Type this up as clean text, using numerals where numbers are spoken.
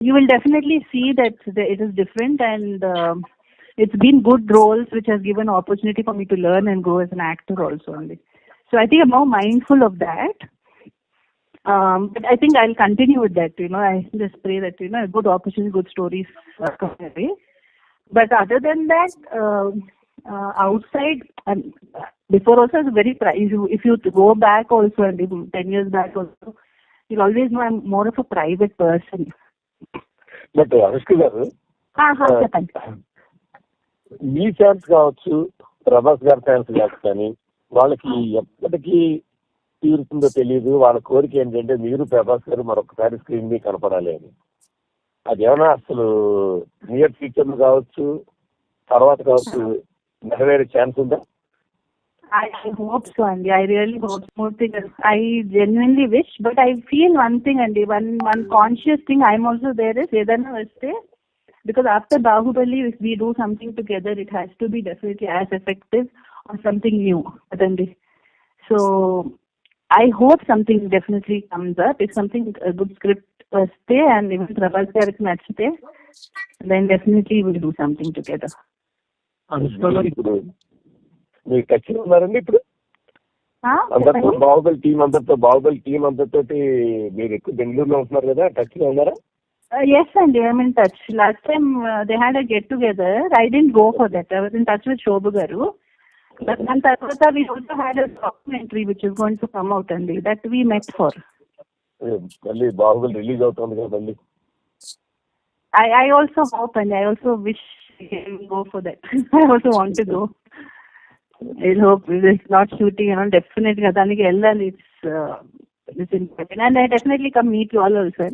you will definitely see that it is different, and it's been good roles which has given opportunity for me to learn and grow as an actor also only. So I think I'm more mindful of that. But I think I'll continue with that. I just pray that good opportunity, good stories come my way. But other than that, outside, before also I was very if you go back also, and even 10 years back also, you'll always know I'm more of a private person. But Anushka గారు, చెప్పండి. మీ fans కావచ్చు, ప్రభాస్ గారి fans కావచ్చు, కానీ వాళ్ళకి ఎప్పటికీ తీరుతుందో తెలియదు. వాళ్ళ కోరిక ఏంటంటే మీరు ప్రభాస్ గారు మరొకసారి స్క్రీన్ మీద కనపడాలి అని. అదేమన్నా అసలు నియర్ ఫ్యూచర్ కావచ్చు, తర్వాత కావచ్చు, నెరవేరే ఛాన్స్ ఉందా? I hope so, Andy. I really hope so. I genuinely wish, but I feel one thing, Andy. One conscious thing I'm also there is Vedana Vaste, because after Bahubali, if we do something together, it has to be definitely as effective or something new, Andy. So I hope something definitely comes up. If something a good script stay and even Prabhas garu nachite, then definitely we'll do something together. ఇప్పుడు మీరు touch లో ఉన్నారండి? ఇప్పుడు అందరితో Baahubali team అందరితో మీరు ఎక్కువ బెంగళూరులో ఉంటున్నారు కదా, టచ్ లో ఉన్నారా? Yes, and I'm in touch. Last time they had a get together. I didn't go for that. I was in touch with Shobhu garu. But then Tarvata we also had a documentary which is going to come out, and that we met for. మళ్ళీ Baahubali release అవుతుంది కదా మళ్ళీ. I also hope, and I also wish we can go for that. I also want to go. I hope it's not shooting, definitely. It's important, and I definitely come meet you all also.